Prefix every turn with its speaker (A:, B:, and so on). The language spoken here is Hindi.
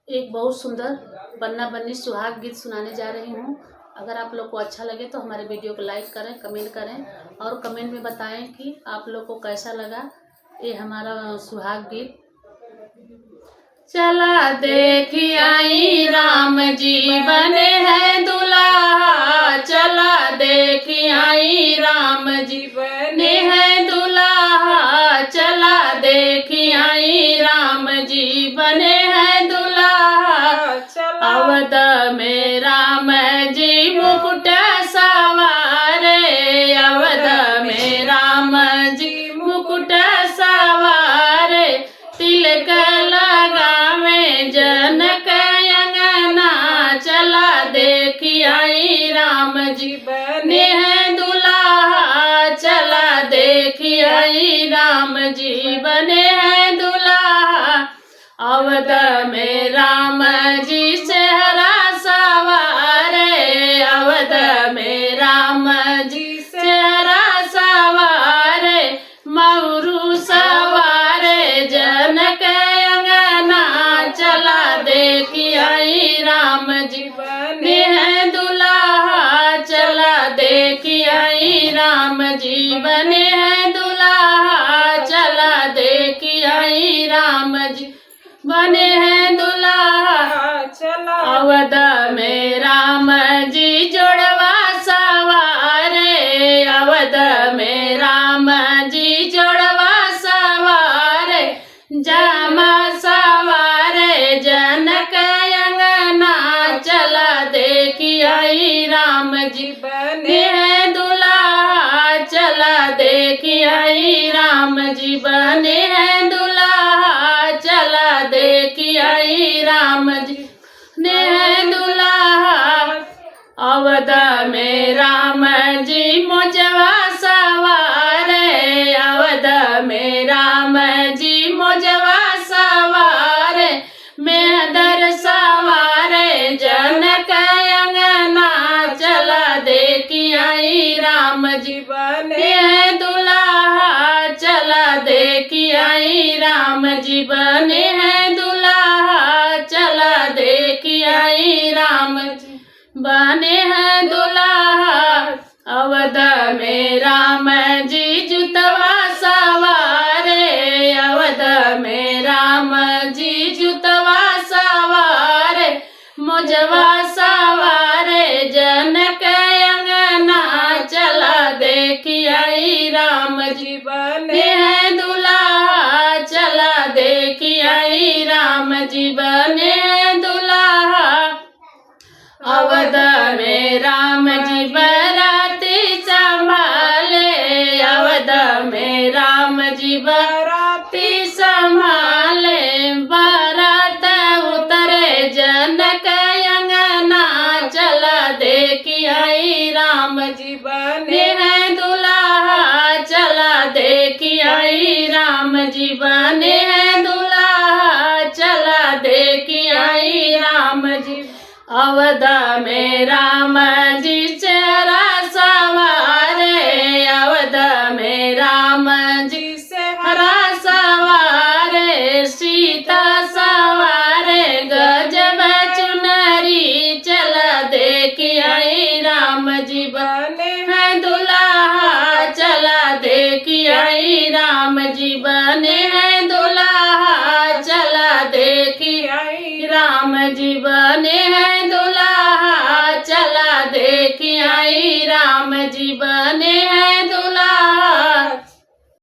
A: एक बहुत सुंदर बन्ना बन्नी सुहाग गीत सुनाने जा रही हूँ। अगर आप लोग को अच्छा लगे तो हमारे वीडियो को लाइक करें, कमेंट करें और कमेंट में बताएं कि आप लोग को कैसा लगा ये हमारा सुहाग गीत। चला देखी आई राम जी बने हैं दुल्हा, चला देखी आई राम जी बने हैं दुल्हा, चला देखी आई राम जी बने हैं दुल्हा। अवध में राम जी मुकुट सवारे, अवध में राम जी मुकुट सवारे, तिलक लगावे जनक अंगना, चला देखी आई राम जी बने हैं दुल्हा, चला देखी आई राम जी बने हैं दुल्हा। अवध में राम जी सेहरा सवारे, अवध में राम जी सेहरा सवारे, मऊरू सवारे जनक अंगना, चला देखी आई राम जी बने हैं दुल्हा, चला देखी आई राम जी बने हैं दुल्हा, चला देखी आई राम जी बने हैं दुल्हा। चला अवध में राम जी जोड़वा सवारे, अवध में राम जी जोड़वा सवारे, जामा सवारे जनक अंगना, चला देखी आई राम जी बने हैं दुल्हा, चला देखी आई राम जी बने हैं दुल्हा, चला देखी आई राम जी बने हैं दुल्हा। अवध में राम जी मोजवा सवारे, अवध में राम जी मोजवा सवारे, मेहदर सवारे जनक अंगना, चला देखी आई राम जी बने हैं दुल्हा, चला देखी आई राम जी बने हैं दुल्हा, चला देखी आई राम जी बने हैं दुल्हा। अवध में राम जी जुतवा सवारे, अवध में राम जी जुतवा सवारे, मोजवा सवारे जनक अंगना, चला देखी आई राम जी बने हैं दुल्हा, चला देखी आई राम जी बने हैं दुल्हा। अवध में राम जी बराती संभाले, अवध में राम जी बराती संभाले, बारात उतरे जनक अंगना, चला देखी आई राम जी बने हैं दुल्हा, चला देखी आई राम जी बने हैं दुल्हा, चला देखी आई राम जी। अवध में राम जी चेहरा सवारे, अवध में राम जी सेहरा सवारे, सीता सवारे गजब चुनरी, चला देखी आई राम जी बने हैं दुल्हा, चला देखी आई राम जी बने हैं दुल्हा, चला देखी आई राम जी बने हैं दुल्हा, चला देखी आई राम जी बने हैं दुल्हा।